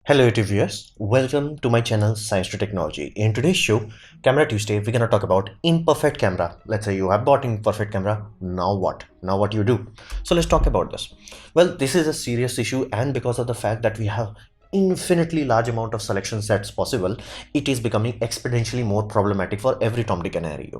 Hello YouTube viewers, welcome to my channel Science to Technology. In today's show, Camera Tuesday, we're gonna talk about imperfect camera. Let's say you have bought imperfect camera, now what? Now what you do? So let's talk about this. Well, this is a serious issue, and because of the fact that we have infinitely large amount of selection sets possible, it is becoming exponentially more problematic for every Tom, Dick and Harry.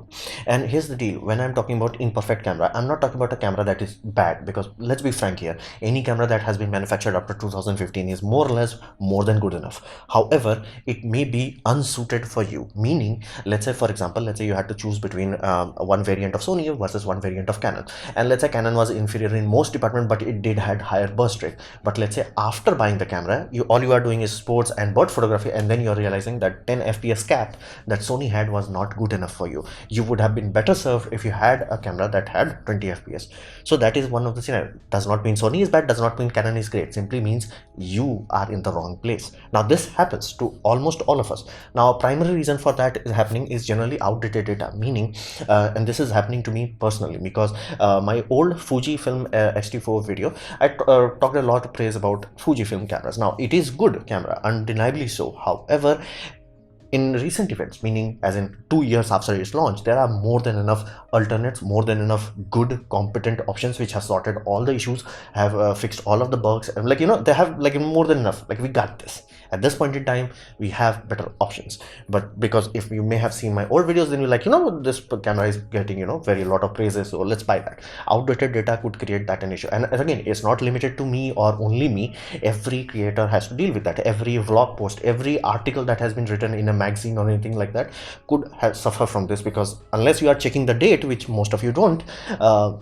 And here's the deal, when I'm talking about imperfect camera, I'm not talking about a camera that is bad, because let's be frank here, any camera that has been manufactured after 2015 is more or less more than good enough. However, it may be unsuited for you, meaning, let's say for example, let's say you had to choose between one variant of Sony versus one variant of Canon, and let's say Canon was inferior in most department, but it did had higher burst rate. But let's say after buying the camera, all you are doing is sports and bird photography, and then you're realizing that 10 fps cap that Sony had was not good enough for you. You would have been better served if you had a camera that had 20 fps. So that is one of the scenarios. Does not mean Sony is bad, does not mean Canon is great, simply means you are in the wrong place. Now this happens to almost all of us. Now a primary reason for that is happening is generally outdated data, meaning and this is happening to me personally, because my old Fujifilm X-T4 video, I talked a lot of praise about Fujifilm cameras. Now it is good camera, undeniably so. However, in recent events, meaning as in 2 years after its launch, there are more than enough alternates, more than enough good competent options which have sorted all the issues, have fixed all of the bugs, and they have more than enough. We got this. At this point in time, we have better options. But because if you may have seen my old videos, then you're this camera is getting very lot of praises, so let's buy that. Outdated data could create that an issue, and again, it's not limited to me or only me. Every creator has to deal with that. Every vlog post, every article that has been written in a magazine or anything like that could suffer from this, because unless you are checking the date, which most of you don't,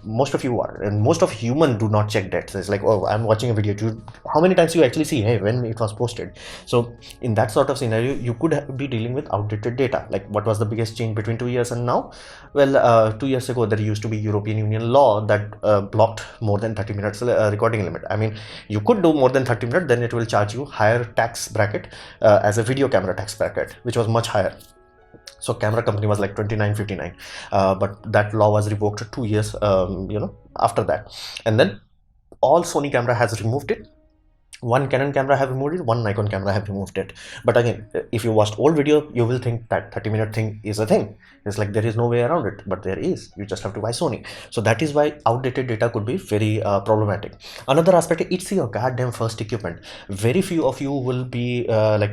most of you are, and most of human do not check dates. It's like, oh, I'm watching a video, how many times you actually see, hey, when it was posted? So in that sort of scenario, you could be dealing with outdated data. What was the biggest change between 2 years and now? Well, 2 years ago there used to be European Union law that blocked more than 30 minutes recording limit. I mean, you could do more than 30 minutes, then it will charge you higher tax bracket as a video camera tax bracket, which was much higher. So camera company was like 29.59, but that law was revoked 2 years after that, and then all Sony camera has removed it. One Canon camera have removed it, one Nikon camera have removed it. But again, if you watched old video, you will think that 30-minute thing is a thing. It's like there is no way around it, but there is. You just have to buy Sony. So that is why outdated data could be very problematic. Another aspect, it's your goddamn first equipment. Very few of you will be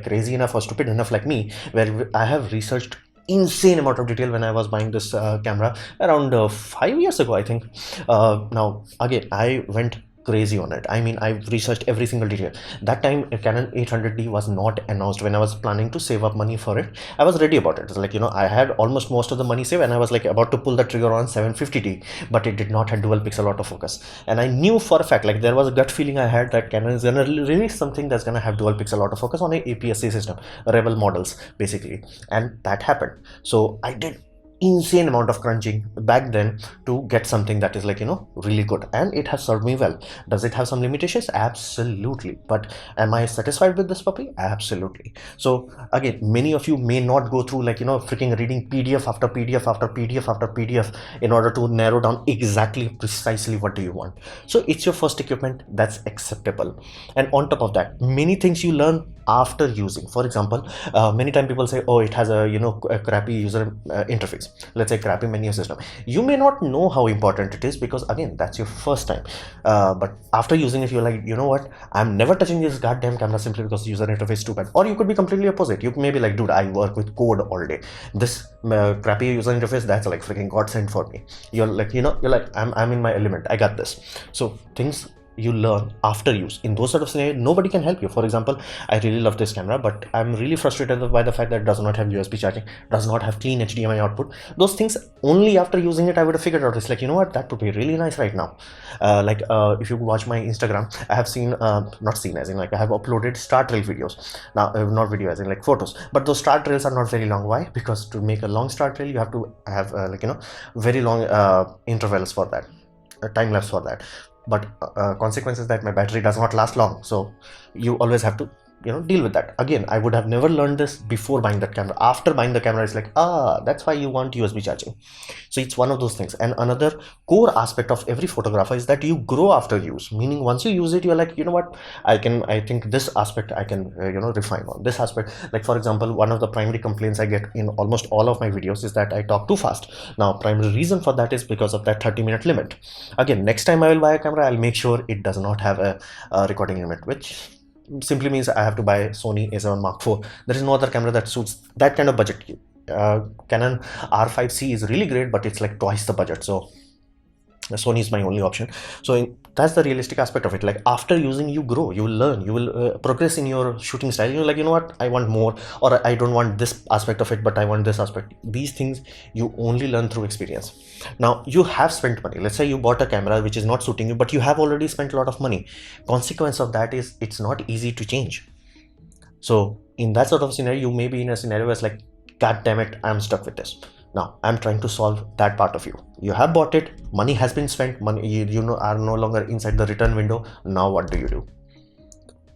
crazy enough or stupid enough like me, where I have researched insane amount of detail when I was buying this camera around 5 years ago, I think. Now again, I went crazy on it. I mean, I researched every single detail. That time a Canon 800D was not announced. When I was planning to save up money for it, I was ready about it. It's like, I had almost most of the money saved, and I was like about to pull the trigger on 750D, but it did not have dual pixel autofocus. And I knew for a fact, there was a gut feeling I had that Canon is gonna release something that's gonna have dual pixel autofocus on a APS-C system, Rebel models basically, and that happened. So I did insane amount of crunching back then to get something that is really good, and it has served me well. Does it have some limitations? Absolutely. But am I satisfied with this puppy? Absolutely. So again, many of you may not go through freaking reading PDF after PDF after PDF after PDF in order to narrow down exactly precisely what do you want. So it's your first equipment, that's acceptable. And on top of that, many things you learn after using. For example, many times people say, oh, it has a crappy user interface, let's say crappy menu system. You may not know how important it is, because again, that's your first time, but after using it, you're like, you know what, I'm never touching this goddamn camera simply because the user interface is too bad. Or you could be completely opposite. You may be like, dude, I work with code all day, this crappy user interface, that's like freaking godsend for me. You're like, I'm in my element, I got this. So things you learn after use. In those sort of scenarios, nobody can help you. For example, I really love this camera, but I'm really frustrated by the fact that it does not have USB charging, does not have clean HDMI output. Those things, only after using it I would have figured out. It's like, you know what, that would be really nice right now. If you watch my Instagram, I have seen not seen as in I have uploaded star trail videos. Now not video as in photos, but those star trails are not very long. Why? Because to make a long star trail, you have to have very long intervals for that, time lapse for that. But consequence is that my battery does not last long, so you always have to deal with that. Again, I would have never learned this before buying that camera. After buying the camera, it's like, that's why you want USB charging. So it's one of those things. And another core aspect of every photographer is that you grow after use, meaning once you use it, you're like, you know what, I think this aspect I can refine on this aspect. Like for example, one of the primary complaints I get in almost all of my videos is that I talk too fast. Now primary reason for that is because of that 30-minute limit. Again, next time I will buy a camera, I'll make sure it does not have a recording limit, which simply means I have to buy Sony A7 Mark IV. There is no other camera that suits that kind of budget. Canon R5C is really great, but it's like twice the budget. So Sony is my only option. So that's the realistic aspect of it. Like after using, you grow, you will learn, you will progress in your shooting style. You're like, you know what, I want more, or I don't want this aspect of it, but I want this aspect. These things you only learn through experience. Now you have spent money. Let's say you bought a camera which is not suiting you, but you have already spent a lot of money. Consequence of that is it's not easy to change. So in that sort of scenario, you may be in a scenario where it's like, God damn it, I'm stuck with this. Now I'm trying to solve that part of you. You have bought it, money has been spent, money you are no longer inside the return window. Now what do you do?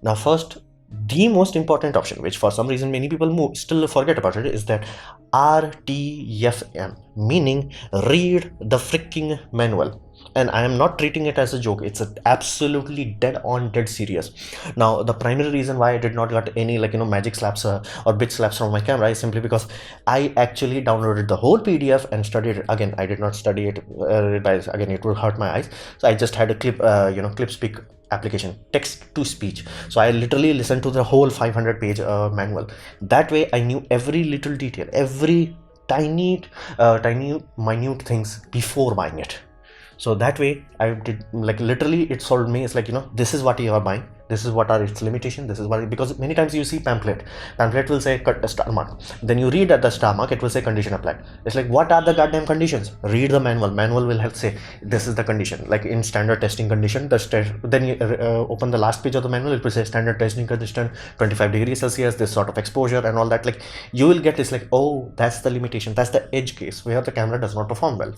Now first, the most important option, which for some reason many people still forget about it, is that RTFM, meaning read the freaking manual. And I am not treating it as a joke. It's absolutely dead serious. Now the primary reason why I did not get any magic slaps or bit slaps from my camera is simply because I actually downloaded the whole PDF and studied it. Again, I did not study it, again it would hurt my eyes. So I just had a clip speak application, text to speech. So I literally listened to the whole 500-page manual. That way I knew every little detail, every tiny minute things before buying it. So that way I did, like, literally it solved me. It's like, this is what you are buying, this is what are its limitations, this is what, because many times you see pamphlet will say cut a star mark, then you read at the star mark, it will say condition applied. It's like, what are the goddamn conditions? Read the manual will help say this is the condition. Like in standard testing condition, then you open the last page of the manual, it will say standard testing condition 25 degrees Celsius, this sort of exposure and all that. Like you will get this, like, oh, that's the limitation, that's the edge case where the camera does not perform well.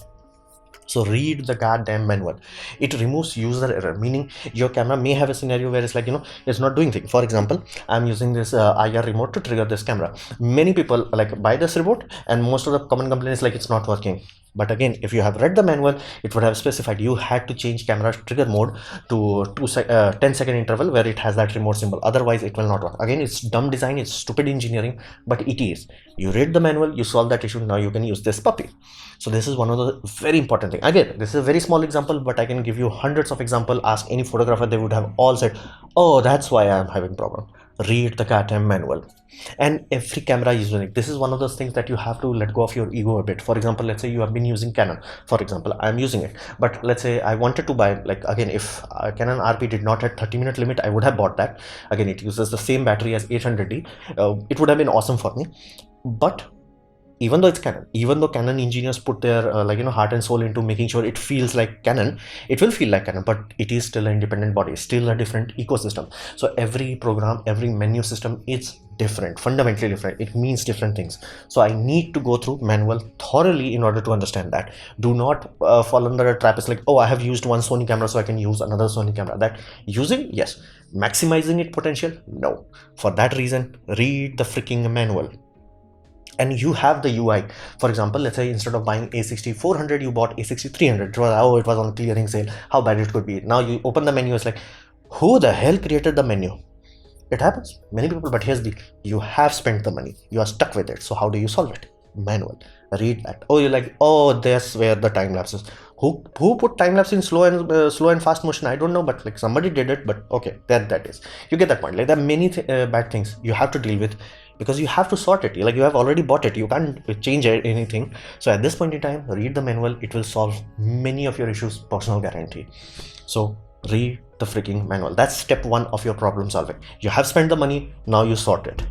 So read the goddamn manual. It removes user error, meaning your camera may have a scenario where it's like, it's not doing things. For example, I'm using this IR remote to trigger this camera. Many people like buy this remote and most of the common complaint is like, it's not working. But again, if you have read the manual, it would have specified you had to change camera trigger mode to 10-second interval where it has that remote symbol. Otherwise, it will not work. Again, it's dumb design, it's stupid engineering, but it is. You read the manual, you solve that issue, now you can use this puppy. So this is one of the very important things. Again, this is a very small example, but I can give you hundreds of examples. Ask any photographer, they would have all said, oh, that's why I'm having problem. Read the goddamn manual. And every camera is unique. This is one of those things that you have to let go of your ego a bit. For example, let's say you have been using Canon. For example, I'm using it, but let's say I wanted to buy, like, again, if Canon RP did not have 30-minute limit, I would have bought that. Again, it uses the same battery as 800D. It would have been awesome for me. But even though it's Canon, even though Canon engineers put their heart and soul into making sure it feels like Canon, it will feel like Canon, but it is still an independent body, still a different ecosystem. So every program, every menu system is different, fundamentally different. It means different things. So I need to go through manual thoroughly in order to understand that. Do not fall under a trap. It's like, oh, I have used one Sony camera, so I can use another Sony camera. That using, yes. Maximizing its potential, no. For that reason, read the freaking manual. And you have the UI. For example, let's say instead of buying A6400, you bought A6300. It was on a clearing sale. How bad it could be. Now you open the menu, it's like, who the hell created the menu? It happens, many people, but here's the, you have spent the money, you are stuck with it. So how do you solve it? Manual. Read that. Oh, you're like, oh, that's where the time lapses. Who put time lapse in slow and fast motion? I don't know, but like somebody did it. But okay, that is, you get that point. Like there are many bad things you have to deal with, because you have to sort it. Like you have already bought it, you can't change anything. So at this point in time, read the manual. It will solve many of your issues, personal guarantee. So read the freaking manual. That's step one of your problem solving. You have spent the money, now you sort it.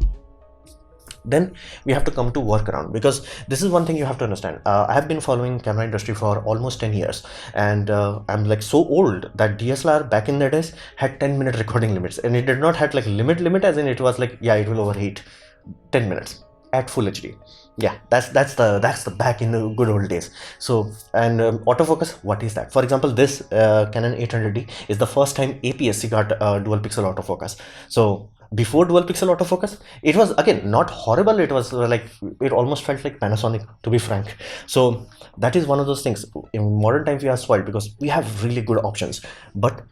Then we have to come to workaround, because this is one thing you have to understand. I have been following camera industry for almost 10 years, and I'm like so old that DSLR back in the days had 10-minute recording limits, and it did not have like limit as in it was like, yeah, it will overheat 10 minutes at full HD. Yeah, that's the back in the good old days. So, and autofocus, what is that? For example, this Canon 800D is the first time APS-C got dual pixel autofocus. So Before dual pixel autofocus, it was again not horrible. It was like, it almost felt like Panasonic, to be frank. So that is one of those things. In modern times we are spoiled because we have really good options. But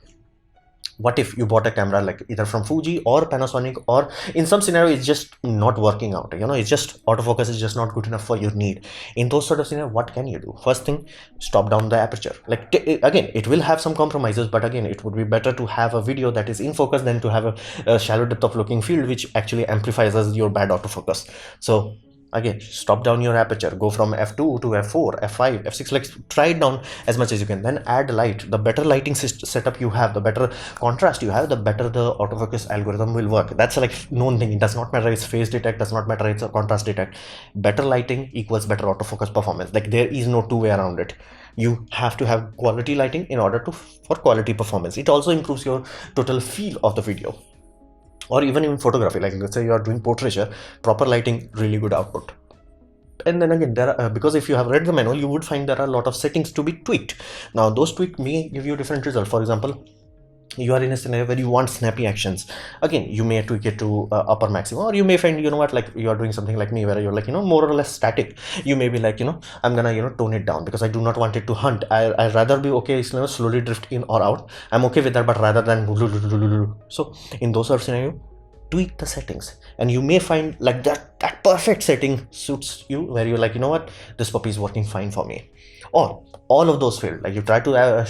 what if you bought a camera like either from Fuji or Panasonic, or in some scenario it's just not working out, it's just autofocus is just not good enough for your need. In those sort of scenario, what can you do? First thing, stop down the aperture. Like again, it will have some compromises, but again, it would be better to have a video that is in focus than to have a shallow depth of looking field, which actually amplifies your bad autofocus. So again, stop down your aperture, go from f2 to f4, f5, f6, like try it down as much as you can. Then add light. The better lighting setup you have, the better contrast you have, the better the autofocus algorithm will work. That's like known thing. It does not matter it's phase detect, does not matter it's a contrast detect. Better lighting equals better autofocus performance. Like there is no two way around it. You have to have quality lighting in order for quality performance. It also improves your total feel of the video. Or even in photography, like let's say you are doing portraiture, proper lighting, really good output. And then again, there are, because if you have read the manual, you would find there are a lot of settings to be tweaked. Now those tweaks may give you different results. For example, you are in a scenario where you want snappy actions. Again, you may tweak it to upper maximum, or you may find, like you are doing something like me where you're like, more or less static. You may be like, I'm gonna, tone it down because I do not want it to hunt. I rather be okay, slowly drift in or out. I'm okay with that, but rather than so in those sort of scenario, tweak the settings, and you may find like that perfect setting suits you, where you're like, what, this puppy is working fine for me. Or all of those failed, like you try to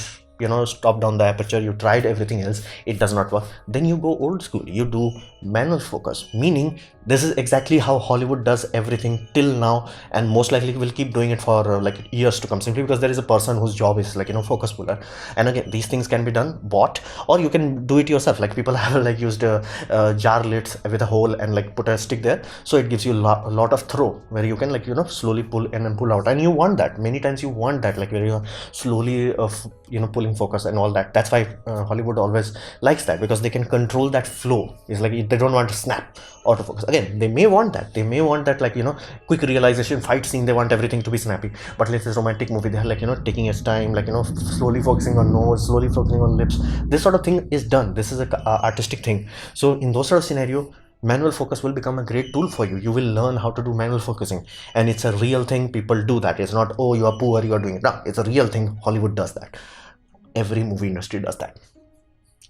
stop down the aperture, you tried everything else, it does not work. Then you go old school, you do manual focus, meaning this is exactly how Hollywood does everything till now, and most likely will keep doing it for like years to come, simply because there is a person whose job is like, focus puller. And again, these things can be done bought, or you can do it yourself. Like people have like used jar lids with a hole and like put a stick there, so it gives you a lot of throw, where you can like slowly pull in and pull out. And you want that, many times you want that, like where you're slowly pulling focus and all that. That's why Hollywood always likes that, because they can control that flow. It's like they don't want to snap autofocus. Again, they may want that like quick realization fight scene, they want everything to be snappy. But let's say romantic movie, they're like taking its time, like slowly focusing on nose, slowly focusing on lips. This sort of thing is done. This is a artistic thing. So in those sort of scenario, manual focus will become a great tool for you. You will learn how to do manual focusing, and it's a real thing. People do that. It's not, oh, you are poor, you are doing it. No, it's a real thing. Hollywood does that. Every movie industry does that.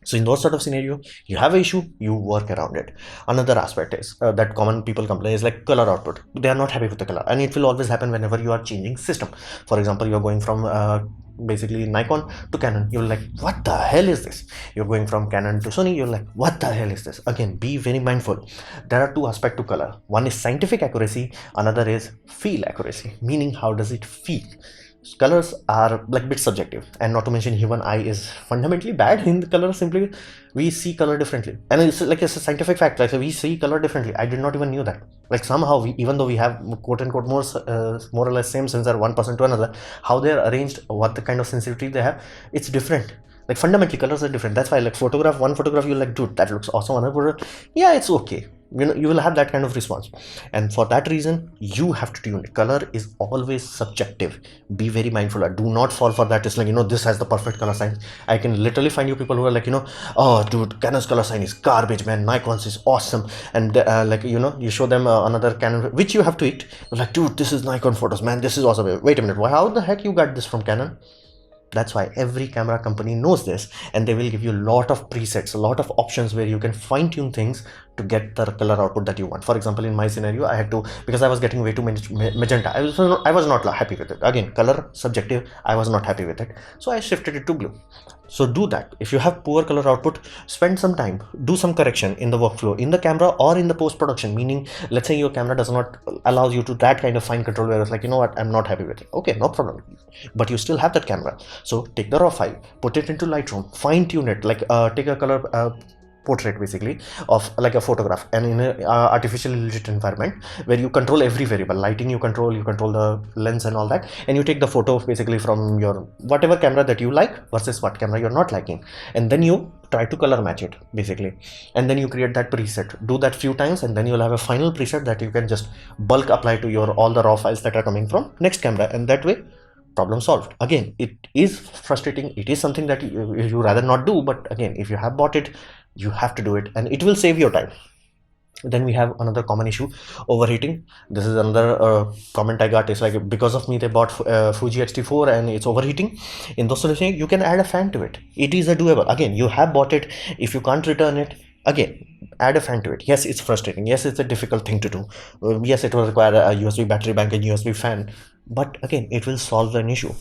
So in those sort of scenario, you have an issue, you work around it. Another aspect is that common people complain is like color output. They are not happy with the color, and it will always happen whenever you are changing system. For example, you are going from basically Nikon to Canon, you're like, what the hell is this? You're going from Canon to Sony, you're like, what the hell is this? Again, be very mindful. There are two aspects to color. One is scientific accuracy, another is feel accuracy, meaning how does it feel? Colors are like a bit subjective, and not to mention human eye is fundamentally bad in the color. Simply we see color differently, and it's like it's a scientific fact. Like we see color differently. I did not even knew that. Like somehow even though we have quote unquote more or less same sensor, one person to another, how they're arranged, what the kind of sensitivity they have, it's different. Like fundamentally colors are different. That's why like one photograph you're like, dude, that looks awesome. Another photograph, yeah, it's okay. You will have that kind of response, and for that reason you have to tune it. Color is always subjective. Be very mindful. Do not fall for that. It's like this has the perfect color sign. I can literally find you people who are like oh dude, Canon's color sign is garbage, man. Nikon's is awesome. And like you show them another Canon which you have tweaked. You're like, dude, this is Nikon photos, man. This is awesome. Wait a minute, how the heck you got this from Canon? That's why every camera company knows this, and they will give you a lot of presets, a lot of options where you can fine-tune things to get the color output that you want. For example, in my scenario, I had to, because I was getting way too much magenta, I was not happy with it. Again, color subjective, I was not happy with it, so I shifted it to blue. So do that. If you have poor color output, spend some time, do some correction in the workflow, in the camera or in the post-production, meaning let's say your camera does not allow you to that kind of fine control where it's like, what, I'm not happy with it. Okay, no problem, but you still have that camera. So take the raw file, put it into Lightroom, fine tune it, like take a color portrait basically of like a photograph, and in a artificially lit environment where you control every variable, lighting you control the lens and all that, and you take the photo basically from your whatever camera that you like versus what camera you're not liking, and then you try to color match it basically, and then you create that preset. Do that few times, and then you'll have a final preset that you can just bulk apply to your all the raw files that are coming from next camera, and that way problem solved. Again, it is frustrating, it is something that you rather not do, but again, if you have bought it, You have to do it, and it will save your time. Then we have another common issue, overheating. This is another comment I got. It's like, because of me they bought Fuji X-T4 and it's overheating. In those situations, you can add a fan to it. It is a doable. Again, you have bought it. If you can't return it, again, add a fan to it. Yes, it's frustrating. Yes, it's a difficult thing to do. Yes, it will require a USB battery bank and USB fan, but again, it will solve an issue.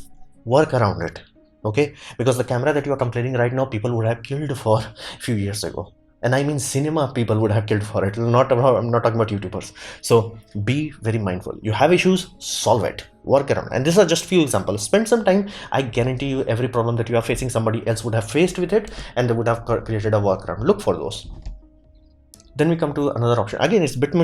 Work around it. Okay, because the camera that you are complaining right now, people would have killed for a few years ago. And I mean cinema, people would have killed for it. I'm not talking about YouTubers. So be very mindful. You have issues, solve it, work around. And these are just few examples. Spend some time. I guarantee you every problem that you are facing, somebody else would have faced with it, and they would have created a workaround. Look for those. Then we come to another option. Again, it's a bit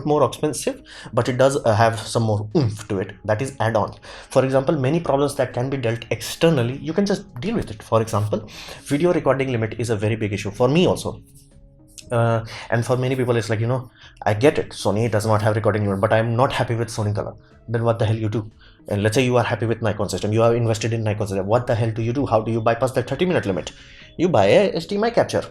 more expensive, but it does have some more oomph to it. That is add-ons. For example, many problems that can be dealt externally, you can just deal with it. For example, video recording limit is a very big issue for me also. And for many people, it's like, I get it. Sony does not have recording limit, but I'm not happy with Sony color. Then what the hell you do? And let's say you are happy with Nikon system. You are invested in Nikon system. What the hell do you do? How do you bypass that 30-minute limit? You buy a HDMI capture.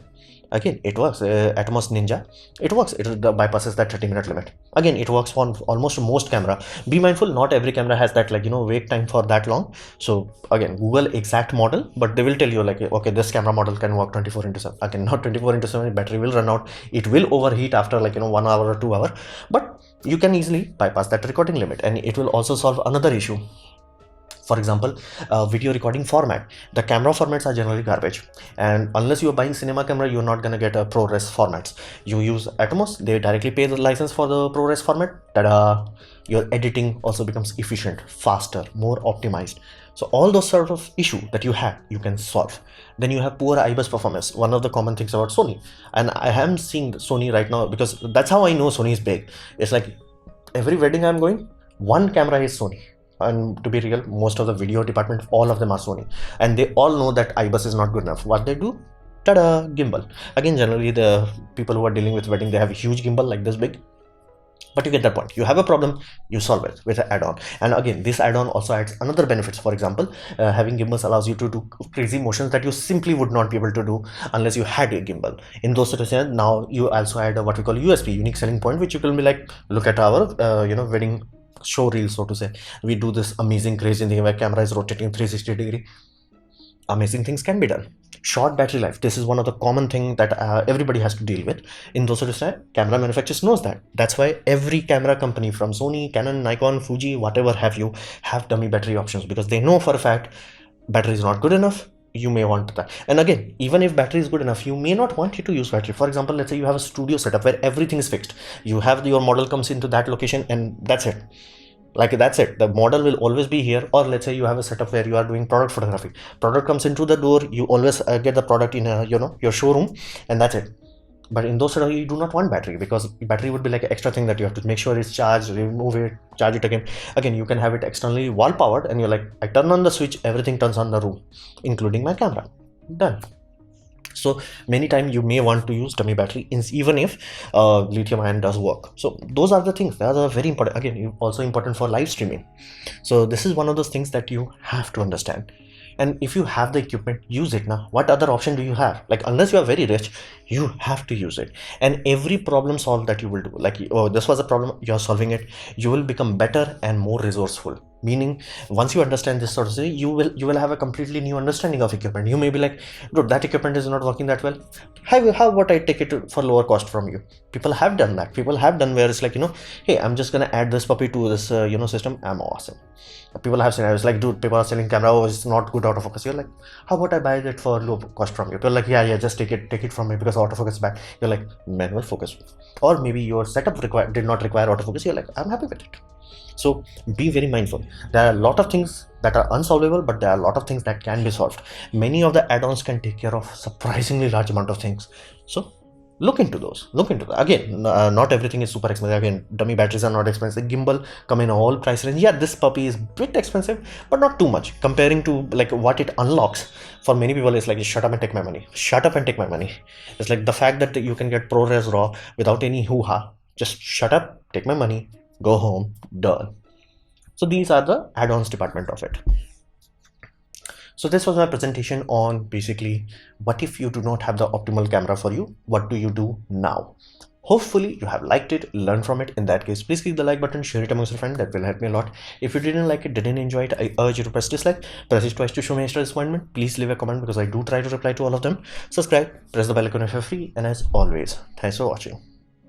Again, it works. Atomos Ninja, it works. It bypasses that 30-minute limit. Again, it works on almost most camera. Be mindful, not every camera has that, like, wait time for that long. So again, Google exact model, but they will tell you like, okay, this camera model can work 24/7. Again, not 24/7, battery will run out. It will overheat after, like, 1 hour or 2 hours, but you can easily bypass that recording limit, and it will also solve another issue. For example, video recording format. The camera formats are generally garbage, and unless you are buying cinema camera, you're not gonna get a ProRes formats. You use Atomos, they directly pay the license for the ProRes format. Tada! Your editing also becomes efficient, faster, more optimized. So all those sort of issue that you have, you can solve. Then you have poor IBIS performance. One of the common things about Sony, and I am seeing Sony right now because that's how I know Sony is big. It's like every wedding I'm going, one camera is Sony. And to be real, most of the video department, all of them are Sony, and they all know that IBIS is not good enough. What they do? Tada! Gimbal. Again, generally the people who are dealing with wedding, they have a huge gimbal like this big. But you get that point. You have a problem, you solve it with an add-on. And again, this add-on also adds another benefits. For example, having gimbals allows you to do crazy motions that you simply would not be able to do unless you had a gimbal. In those situations, now you also add what we call USP, unique selling point, which you can be like, look at our wedding show reel, so to say. We do this amazing crazy thing where camera is rotating 360 degree. Amazing things can be done. Short battery life. This is one of the common thing that everybody has to deal with. In those sorts of camera manufacturers knows that. That's why every camera company from Sony, Canon, Nikon, Fuji, whatever have you, have dummy battery options, because they know for a fact battery is not good enough. You may want that. And again, even if battery is good enough, you may not want it to use battery. For example, let's say you have a studio setup where everything is fixed. You have your model comes into that location and that's it. Like, that's it. The model will always be here. Or let's say you have a setup where you are doing product photography. Product comes into the door. You always get the product in your showroom, and that's it. But in those scenarios, you do not want battery, because battery would be like an extra thing that you have to make sure it's charged, remove it, charge it again. Again, you can have it externally wall powered, and you're like, I turn on the switch, everything turns on the room, including my camera. Done. So many times you may want to use dummy battery, even if lithium ion does work. So those are the things that are very important. Again, also important for live streaming. So this is one of those things that you have to understand. And if you have the equipment, use it now. What other option do you have? Like, unless you are very rich, you have to use it. And every problem solved that you will do, like, oh, this was a problem, you're solving it, you will become better and more resourceful. Meaning, once you understand this sort of thing, you will have a completely new understanding of equipment. You may be like, dude, that equipment is not working that well. How about I take it for lower cost from you? People have done that. People have done where it's like, hey, I'm just gonna add this puppy to this system. I'm awesome. People have scenarios like, dude, people are selling camera, oh, it's not good autofocus. You're like, how about I buy it for low cost from you? People are like, yeah, just take it from me because autofocus is bad. You're like, manual focus. Or maybe your setup did not require autofocus. You're like, I'm happy with it. So be very mindful. There are a lot of things that are unsolvable, but there are a lot of things that can be solved. Many of the add-ons can take care of surprisingly large amount of things. So look into those. Again, not everything is super expensive. Again, dummy batteries are not expensive. Gimbal come in all price range. Yeah, this puppy is a bit expensive, but not too much comparing to like what it unlocks. For many people, it's like, shut up and take my money. Shut up and take my money. It's like the fact that you can get ProRes RAW without any hoo-ha. Just shut up, take my money, go home, done. So these are the add-ons department of it. So this was my presentation on basically what if you do not have the optimal camera for you, what do you do now? Hopefully you have liked it, learned from it. In that case, please click the like button, share it amongst your friends. That will help me a lot. If you didn't like it, didn't enjoy it, I urge you to press dislike. Press it twice to show me extra disappointment. Please leave a comment because I do try to reply to all of them. Subscribe, press the bell icon if you're free, and as always, thanks for watching.